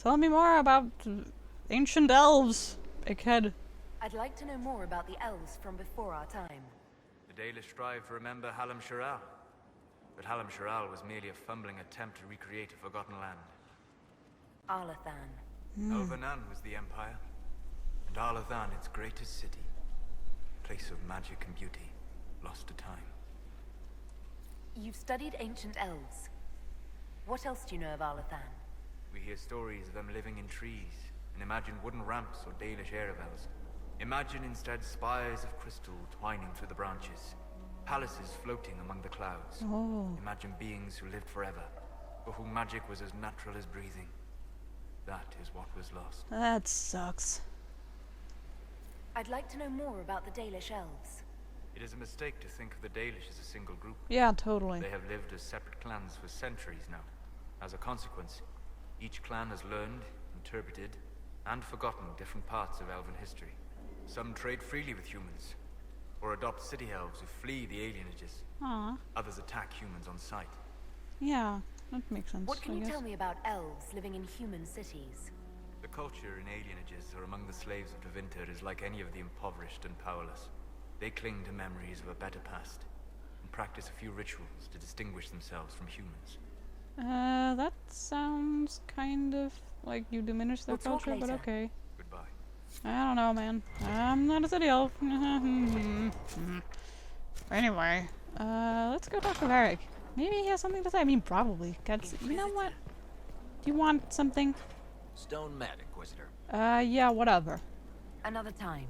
Tell me more about ancient elves, Egghead. I'd like to know more about the elves from before our time. The Dalish strive to remember Hallam Shiral. But Hallam Shiral was merely a fumbling attempt to recreate a forgotten land. Arlathan. Elvanan was the empire, and Arlathan its greatest city. Place of magic and beauty, lost to time. You've studied ancient elves. What else do you know of Arlathan? We hear stories of them living in trees, and imagine wooden ramps or Dalish Erebels. Imagine instead spires of crystal twining through the branches, palaces floating among the clouds. Oh. Imagine beings who lived forever, for whom magic was as natural as breathing. That is what was lost. That sucks. I'd like to know more about the Dalish elves. It is a mistake to think of the Dalish as a single group. Yeah, totally. They have lived as separate clans for centuries now. As a consequence, each clan has learned, interpreted, and forgotten different parts of elven history. Some trade freely with humans, or adopt city elves who flee the alienages. Aw. Others attack humans on sight. Yeah, that makes sense. What can I you guess. tell me about elves living in human cities? The culture in alienages or among the slaves of Tevinter is like any of the impoverished and powerless. They cling to memories of a better past, and practice a few rituals to distinguish themselves from humans. That sounds kind of like you diminish their We'll talk culture, but later. okay. Goodbye. I don't know, man. I'm not a city elf. Anyway, let's go talk to Varric. Maybe he has something to say. I mean, probably. Cause you know what? Do you want something? Stone mad, Inquisitor. Yeah, whatever. Another time.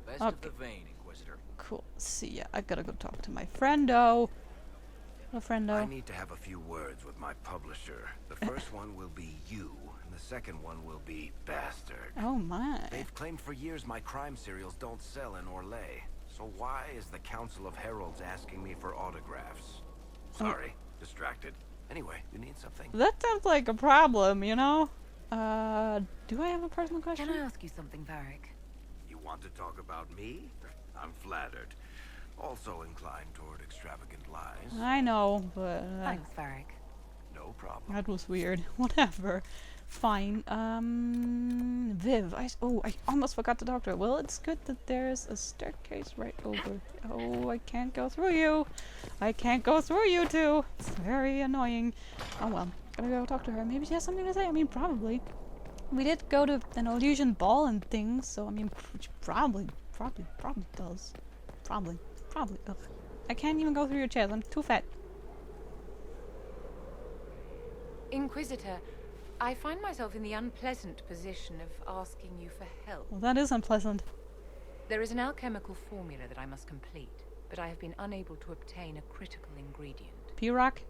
Best of Okay. the vein, Inquisitor. Cool. See ya. I gotta go talk to my friendo. Hello, friendo. I need to have a few words with my publisher. The first one will be you, and the second one will be Bastard. Oh my. They've claimed for years my crime serials don't sell in Orlais. So why is the Council of Heralds asking me for autographs? Sorry, distracted. Anyway, you need something? That sounds like a problem, you know? Do I have a personal question? Can I ask you something, Varric? You want to talk about me? I'm flattered. Also inclined toward extravagant lies. I know, but Thanks, Varric. No problem. that was weird. Whatever. Fine. Viv. I almost forgot to talk to her. Well, it's good that there's a staircase right over. Oh, I can't go through you. I can't go through you two. It's very annoying. Oh well. Gotta go talk to her. Maybe she has something to say. I mean, probably. We did go to an illusion ball and things, so I mean, she probably does. Probably. Ugh. I can't even go through your chest. I'm too fat. Inquisitor, I find myself in the unpleasant position of asking you for help. Well, that is unpleasant. There is an alchemical formula that I must complete, but I have been unable to obtain a critical ingredient. P-Rock?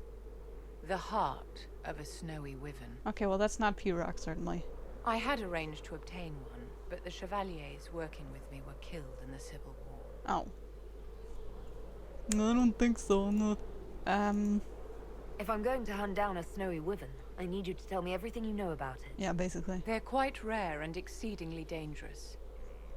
The heart of a snowy wyvern. Okay, well that's not P-Rock, certainly. I had arranged to obtain one, but the chevaliers working with me were killed in the Civil War. Oh. No, I don't think so, no. If I'm going to hunt down a snowy wyvern, I need you to tell me everything you know about it. Yeah, basically. They're quite rare and exceedingly dangerous.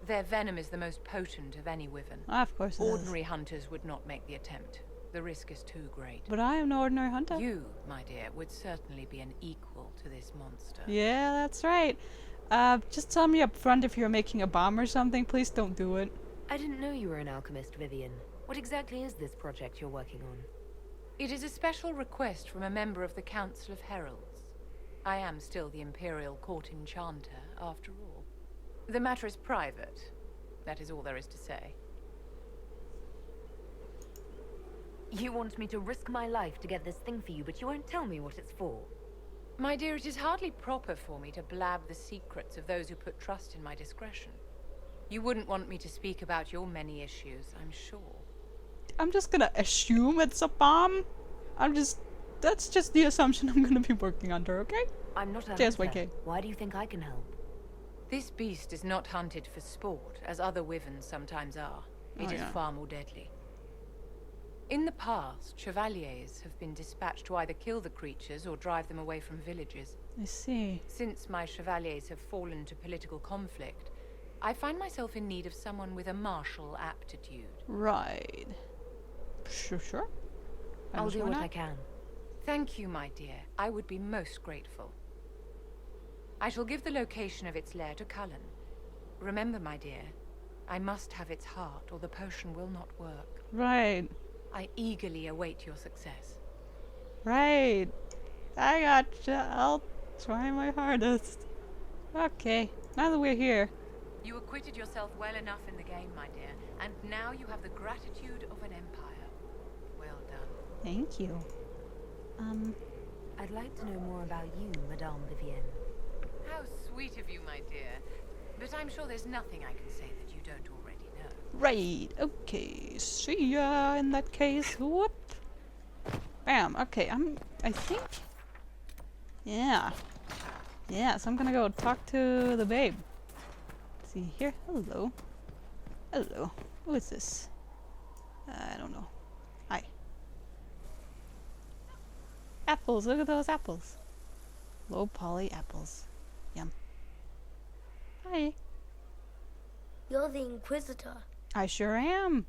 Their venom is the most potent of any wyvern. Of course it is. Ordinary hunters would not make the attempt. The risk is too great. But I am no ordinary hunter. You, my dear, would certainly be an equal to this monster. Yeah, that's right. Just tell me up front if you're making a bomb or something. Please don't do it. I didn't know you were an alchemist, Vivian. What exactly is this project you're working on? It is a special request from a member of the Council of Heralds. I am still the Imperial Court Enchanter, after all. The matter is private. That is all there is to say. You want me to risk my life to get this thing for you, but you won't tell me what it's for. My dear, it is hardly proper for me to blab the secrets of those who put trust in my discretion. You wouldn't want me to speak about your many issues, I'm sure. I'm just gonna assume it's a bomb. That's just the assumption I'm gonna be working under, okay? I'm not a Cheers, hunter. YK. Why do you think I can help? This beast is not hunted for sport, as other wyverns sometimes are. It is yeah. far more deadly. In the past, chevaliers have been dispatched to either kill the creatures or drive them away from villages. I see. Since my chevaliers have fallen to political conflict, I find myself in need of someone with a martial aptitude. Right. Sure. I'll do why what not? I can. Thank you, my dear. I would be most grateful. I shall give the location of its lair to Cullen. Remember, my dear, I must have its heart, or the potion will not work. Right. I eagerly await your success. Right. I gotcha. I'll try my hardest. Okay. Now that we're here. You acquitted yourself well enough in the game, my dear, and now you have the gratitude of an empire. Well done. Thank you. I'd like to know more about you, Madame Vivienne. How sweet of you, my dear. But I'm sure there's nothing I can say that you don't already know. Right. Okay. See ya in that case. Whoop. Bam. Okay. I think. Yeah. Yeah. So I'm gonna go talk to the babe. Let's see here. Hello. Hello. Who is this? I don't know. Hi. Apples. Look at those apples. Low poly apples. Yum. Hi. You're the Inquisitor. I sure am.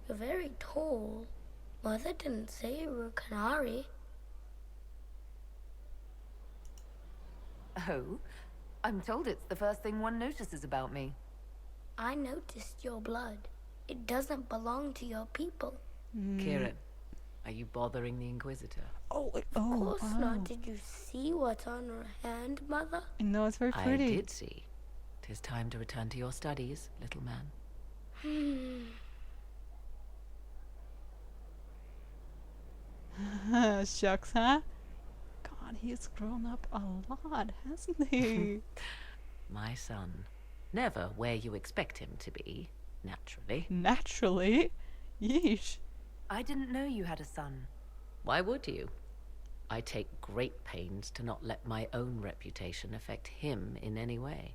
You're very tall. Mother didn't say you were a canary. Oh, I'm told it's the first thing one notices about me. I noticed your blood. It doesn't belong to your people. Kieran, are you bothering the Inquisitor? Oh, Of course not. Did you see what's on her hand, Mother? I know it's very pretty. I did see. 'Tis time to return to your studies, little man. Shucks, huh? God, he's grown up a lot, hasn't he? My son. Never where you expect him to be, naturally. Naturally. Yeesh. I didn't know you had a son. Why would you? I take great pains to not let my own reputation affect him in any way.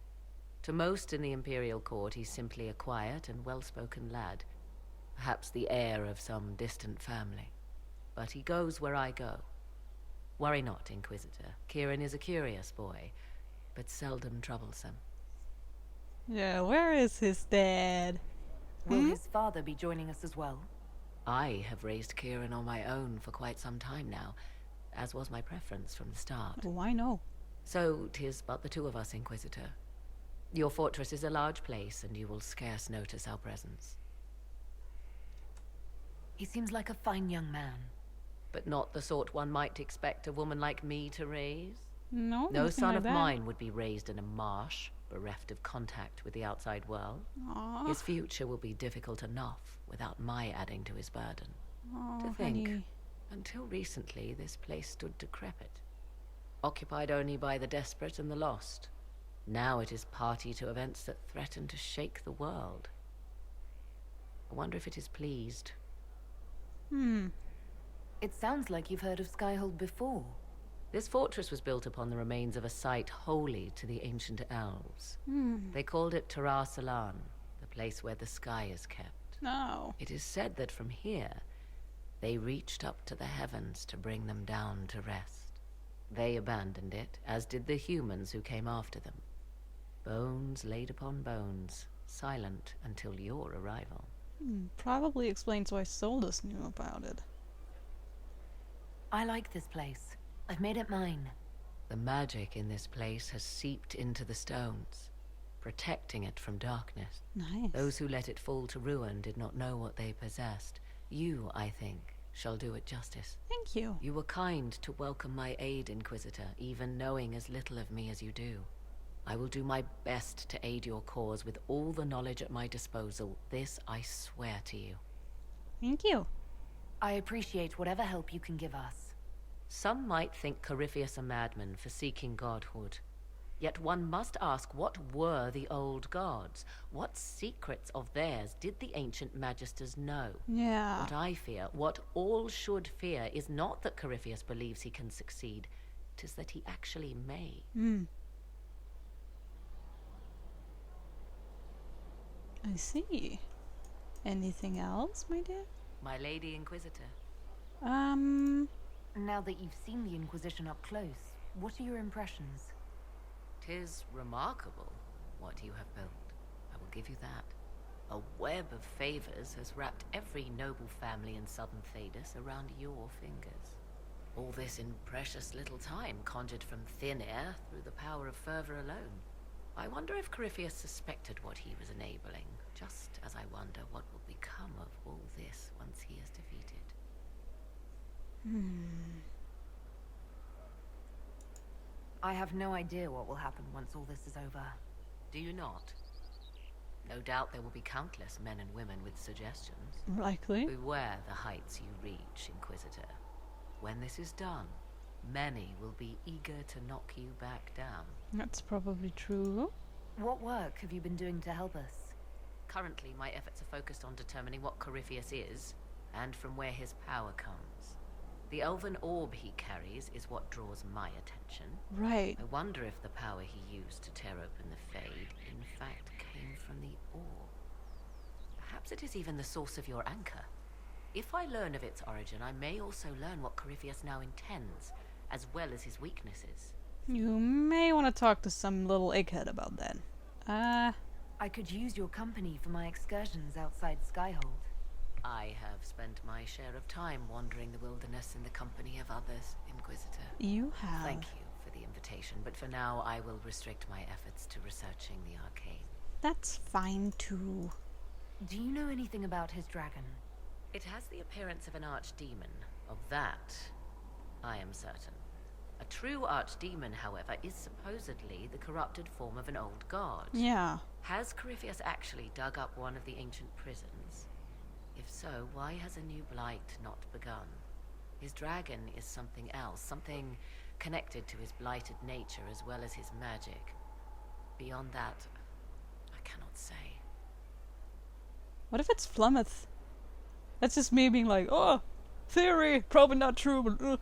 To most in the Imperial Court, he's simply a quiet and well-spoken lad. Perhaps the heir of some distant family. But he goes where I go. Worry not, Inquisitor. Kieran is a curious boy, but seldom troublesome. Yeah, where is his dad? Will his father be joining us as well? I have raised Kieran on my own for quite some time now, as was my preference from the start. Oh, I know. So 'tis but the two of us, Inquisitor. Your fortress is a large place, and you will scarce notice our presence. He seems like a fine young man. But not the sort one might expect a woman like me to raise. No, No nothing son like of that. mine would be raised in a marsh, bereft of contact with the outside world. Aw. His future will be difficult enough without my adding to his burden. Oh, To think, honey. until recently this place stood decrepit, occupied only by the desperate and the lost. Now it is party to events that threaten to shake the world. I wonder if it is pleased. It sounds like you've heard of Skyhold before. This fortress was built upon the remains of a site holy to the ancient elves. They called it Tara Salan, the place where the sky is kept. No. It is said that from here, they reached up to the heavens to bring them down to rest. They abandoned it, as did the humans who came after them. Bones laid upon bones, silent until your arrival. Probably explains why Solus knew about it. I like this place. I've made it mine. The magic in this place has seeped into the stones, protecting it from darkness. Nice. Those who let it fall to ruin did not know what they possessed. You, I think, shall do it justice. Thank you. You were kind to welcome my aid, Inquisitor, even knowing as little of me as you do. I will do my best to aid your cause with all the knowledge at my disposal. This I swear to you. Thank you. I appreciate whatever help you can give us. Some might think Corypheus a madman for seeking godhood. Yet one must ask, what were the old gods? What secrets of theirs did the ancient magisters know? Yeah. What I fear, what all should fear, is not that Corypheus believes he can succeed. 'Tis that he actually may. I see. Anything else, my dear? My Lady Inquisitor. Now that you've seen the Inquisition up close, what are your impressions? 'Tis remarkable what you have built. I will give you that. A web of favors has wrapped every noble family in southern Thedas around your fingers. All this in precious little time, conjured from thin air through the power of fervor alone. I wonder if Corypheus suspected what he was enabling, just as I wonder what will become of all this once he is defeated. I have no idea what will happen once all this is over. Do you not? No doubt there will be countless men and women with suggestions. Likely. Beware the heights you reach, Inquisitor. When this is done, many will be eager to knock you back down. That's probably true. What work have you been doing to help us? Currently, my efforts are focused on determining what Corypheus is, and from where his power comes. The elven orb he carries is what draws my attention. Right. I wonder if the power he used to tear open the Fade, in fact, came from the orb. Perhaps it is even the source of your anchor. If I learn of its origin, I may also learn what Corypheus now intends, as well as his weaknesses. You may want to talk to some little egghead about that. I could use your company for my excursions outside Skyhold. I have spent my share of time wandering the wilderness in the company of others, Inquisitor. You have. Thank you for the invitation, but for now I will restrict my efforts to researching the arcane. That's fine too. Do you know anything about his dragon? It has the appearance of an archdemon. Of that, I am certain. A true archdemon, however, is supposedly the corrupted form of an old god. Yeah. Has Corypheus actually dug up one of the ancient prisons? If so, why has a new blight not begun? His dragon is something else, something connected to his blighted nature as well as his magic. Beyond that, I cannot say. What if it's Flemeth? That's just me being like, oh, theory, probably not true, but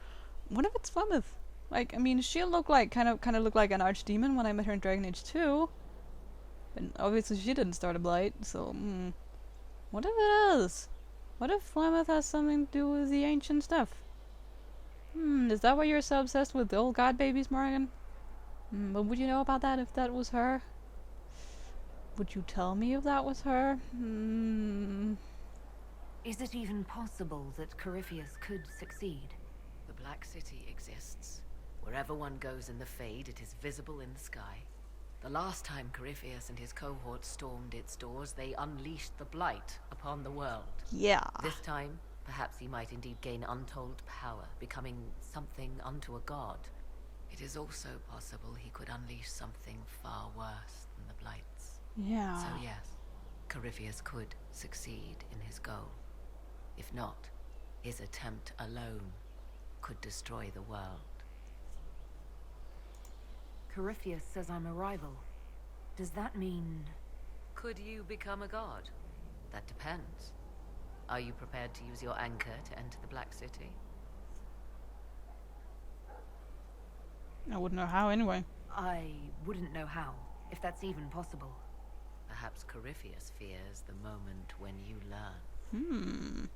what if it's Flemeth? Like, I mean, she looked like kind of looked like an archdemon when I met her in Dragon Age 2. But obviously she didn't start a blight, so what if it is? What if Flemeth has something to do with the ancient stuff? Is that why you're so obsessed with the old god babies, Morgan? But would you know about that if that was her? Would you tell me if that was her? Is it even possible that Corypheus could succeed? The Black City exists. Wherever one goes in the Fade, it is visible in the sky. The last time Corypheus and his cohort stormed its doors, they unleashed the Blight upon the world. Yeah. This time, perhaps he might indeed gain untold power, becoming something unto a god. It is also possible he could unleash something far worse than the Blights. Yeah. So yes, Corypheus could succeed in his goal. If not, his attempt alone could destroy the world. Corypheus says I'm a rival. Does that mean... Could you become a god? That depends. Are you prepared to use your anchor to enter the Black City? I wouldn't know how anyway. I wouldn't know how, if that's even possible. Perhaps Corypheus fears the moment when you learn.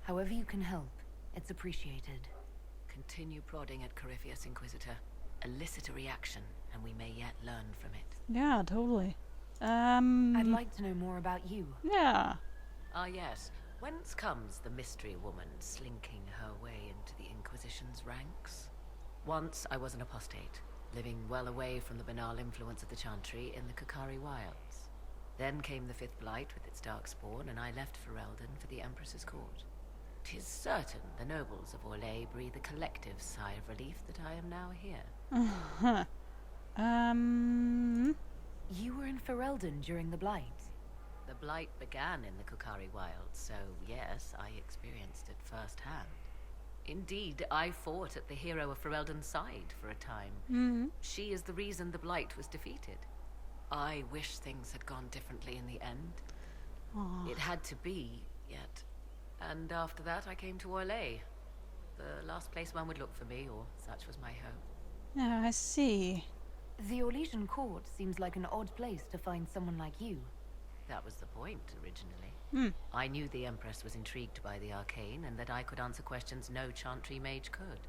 However you can help, it's appreciated. Continue prodding at Corypheus, Inquisitor. Elicit a reaction, and we may yet learn from it. Yeah, totally. I'd like to know more about you. Yeah. Ah yes, whence comes the mystery woman slinking her way into the Inquisition's ranks? Once I was an apostate, living well away from the banal influence of the Chantry in the Kukari Wilds. Then came the Fifth Blight with its darkspawn, and I left Ferelden for the Empress's court. 'Tis certain the nobles of Orlais breathe a collective sigh of relief that I am now here. You were in Ferelden during the Blight. The Blight began in the Kukari Wilds, so yes, I experienced it firsthand. Indeed, I fought at the hero of Ferelden's side for a time. She is the reason the Blight was defeated. I wish things had gone differently in the end. It had to be, yet. And after that, I came to Orlais. The last place one would look for me, or such was my hope. Yeah, I see. The Orlesian court seems like an odd place to find someone like you. That was the point, originally. I knew the Empress was intrigued by the arcane, and that I could answer questions no Chantry mage could.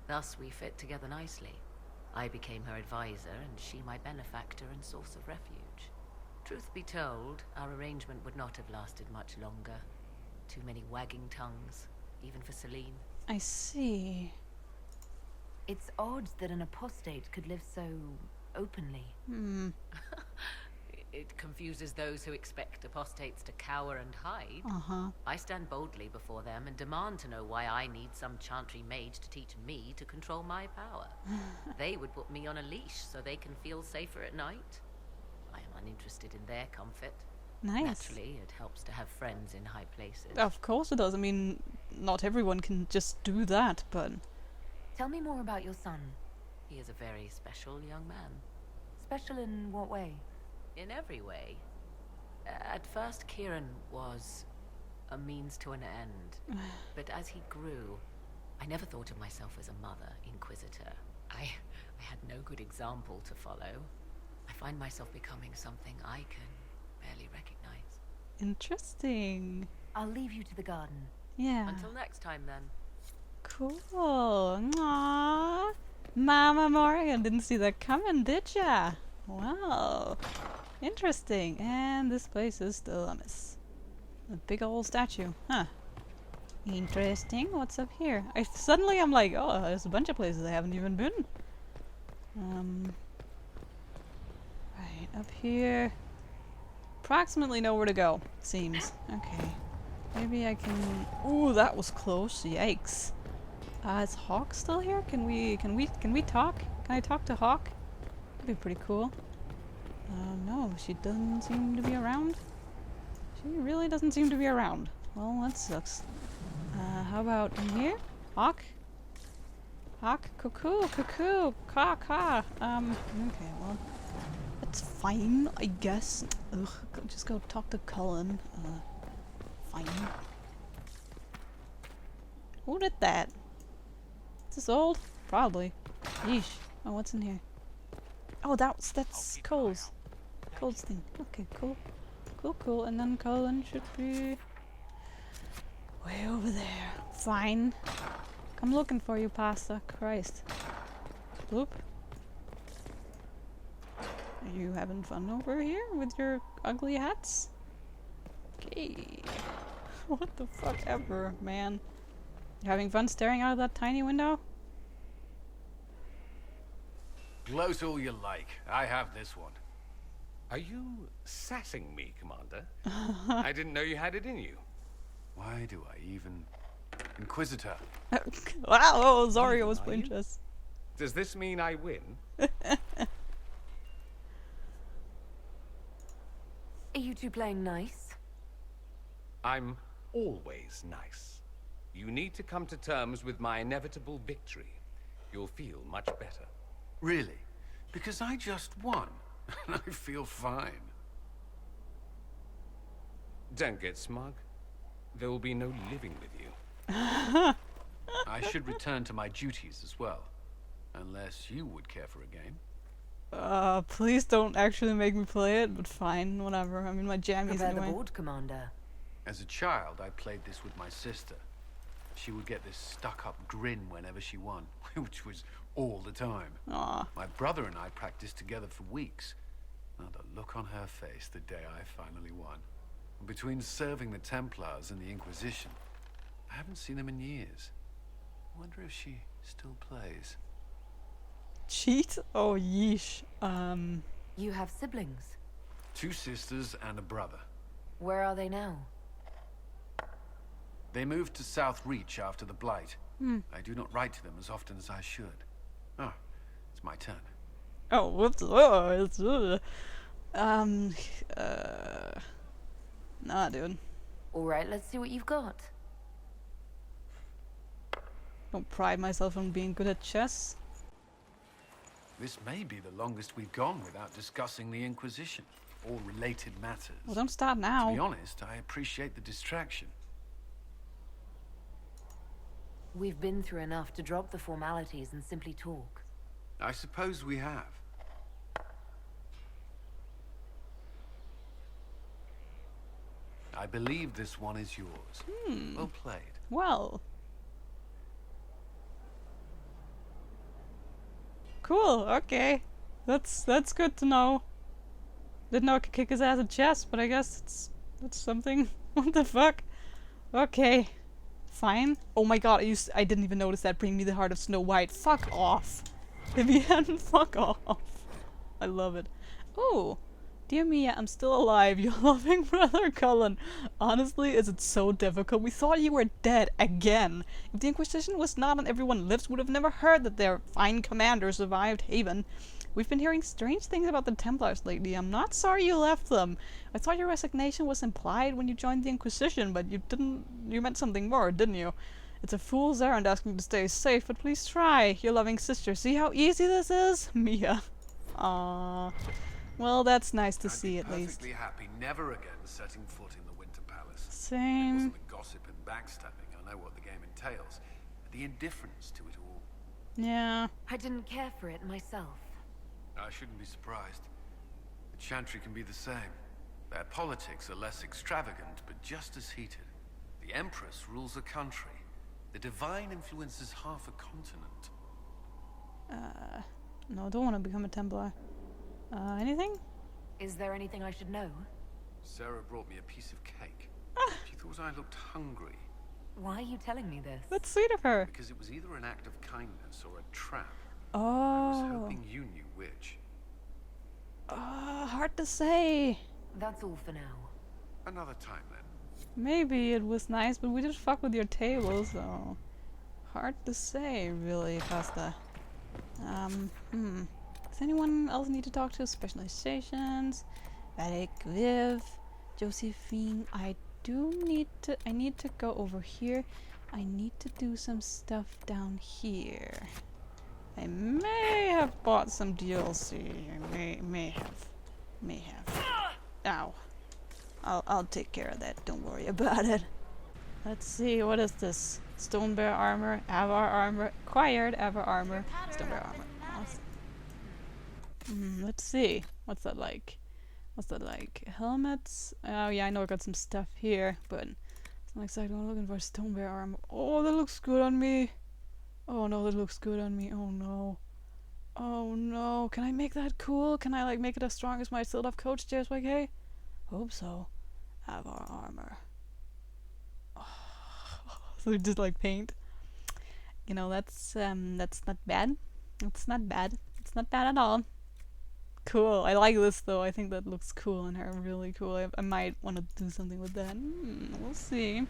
Thus, we fit together nicely. I became her advisor, and she my benefactor and source of refuge. Truth be told, our arrangement would not have lasted much longer. Too many wagging tongues, even for Celine. I see. It's odd that an apostate could live so openly. Hmm. It confuses those who expect apostates to cower and hide. Uh-huh. I stand boldly before them and demand to know why I need some chantry mage to teach me to control my power. They would put me on a leash so they can feel safer at night. I am uninterested in their comfort. Nice. Naturally, it helps to have friends in high places. Of course it does. I mean, not everyone can just do that, but... Tell me more about your son. He is a very special young man. Special in what way? In every way. At first, Kieran was a means to an end. But as he grew, I never thought of myself as a mother inquisitor. I had no good example to follow. I find myself becoming something I can barely recognize. Interesting. I'll leave you to the garden. Yeah. Until next time, then. Cool. Aww. Mama Morgan, didn't see that coming, did ya? Wow. Interesting. And this place is still a mess. A big old statue. Huh. Interesting. What's up here? Suddenly I'm like, oh, there's a bunch of places I haven't even been. Right, up here. Approximately know where to go, seems. Okay. Maybe I can... Ooh, that was close. Yikes. Is Hawk still here? Can we talk? Can I talk to Hawk? That'd be pretty cool. No, she doesn't seem to be around. She really doesn't seem to be around. Well, that sucks. How about in here? Hawk? Hawk? Cuckoo, cuckoo, caw, caw. Okay, well, that's fine, I guess. Ugh, just go talk to Cullen. Fine. Who did that? Is this old? Probably. Yeesh. Oh, what's in here? Oh, that's Cole's. Cole's thing. Okay, cool. Cool, cool. And then Cullen should be way over there. Fine. Come looking for you, pasta. Christ. Bloop. Are you having fun over here with your ugly hats? Okay. What the fuck ever, man. You having fun staring out of that tiny window? Gloat all you like. I have this one. Are you sassing me, Commander? I didn't know you had it in you. Why do I even... Inquisitor. Wow, Zario was Are playing you? chess. Does this mean I win? Are you two playing nice? I'm always nice. You need to come to terms with my inevitable victory. You'll feel much better. Really? Because I just won. And I feel fine. Don't get smug. There will be no living with you. I should return to my duties as well. Unless you would care for a game. Please don't actually make me play it, but fine, whatever. I mean, my jammies Prepare the anyway. board, Commander. As a child, I played this with my sister. She would get this stuck-up grin whenever she won, which was all the time. Aw. My brother and I practiced together for weeks. Oh, the look on her face the day I finally won. Between serving the Templars and the Inquisition, I haven't seen them in years. I wonder if she still plays. Cheat? Oh, yeesh. You have siblings. 2 sisters and a brother. Where are they now? They moved to South Reach after the Blight. I do not write to them as often as I should. Oh, it's my turn. Oh, whoops. Oh, it's, nah, dude. Alright, let's see what you've got. Don't pride myself on being good at chess. This may be the longest we've gone without discussing the Inquisition or related matters. Well, don't start To be now. honest, I appreciate the distraction. We've been through enough to drop the formalities and simply talk. I suppose we have. I believe this one is yours. Well played. Well. Cool, okay. That's good to know. Didn't know I could kick his ass at chess, but I guess that's something. What the fuck? Okay. Fine. Oh my god, I didn't even notice that. Bring me the heart of Snow White. Fuck off. Vivian, fuck off. I love it. Oh, dear Mia, I'm still alive. Your loving brother Cullen. Honestly, is it so difficult? We thought you were dead again. If the Inquisition was not on everyone's lips, would have never heard that their fine commander survived Haven. We've been hearing strange things about the Templars lately. I'm not sorry you left them. I thought your resignation was implied when you joined the Inquisition, but you didn't. You meant something more, didn't you? It's a fool's errand asking to stay safe, but please try. Your loving sister. See how easy this is? Mia. Aww. Well, that's nice to see at least. I'd be perfectly happy never again setting foot in the Winter Palace. Same. It wasn't the gossip and backstabbing. I know what the game entails. The indifference to it all. Yeah. I didn't care for it myself. I shouldn't be surprised. The Chantry can be the same. Their politics are less extravagant, but just as heated. The Empress rules a country. The Divine influences half a continent. No, I don't want to become a Templar. Anything? Is there anything I should know? Sarah brought me a piece of cake. She thought I looked hungry. Why are you telling me this? That's sweet of her. Because it was either an act of kindness or a trap. I Oh. was hoping you knew which. Hard to say. That's all for now. Another time then. Maybe it was nice, but we did fuck with your table, so hard to say, really, Pasta. Does anyone else need to talk to? Specializations, Eric, Viv, Josephine. I need to go over here. I need to do some stuff down here. I may have bought some DLC. I may have. Ow. I'll take care of that. Don't worry about it. Let's see. What is this? Stone Bear armor, Avar armor, acquired Avar armor, Stone Bear armor. Awesome. Let's see. What's that like? Helmets. Oh yeah, I know I got some stuff here, but it's not exactly what I'm looking for. Stone Bear armor. Oh, that looks good on me. Oh no, that looks good on me. Oh no. Oh no. Can I make that cool? Can I like make it as strong as my Sildaf coach JSYK? Hope so. Avar armor. Oh. So just like paint. You know, that's not bad. It's not bad. It's not bad at all. Cool. I like this though. I think that looks cool on her. Really cool. I might want to do something with that. We'll see.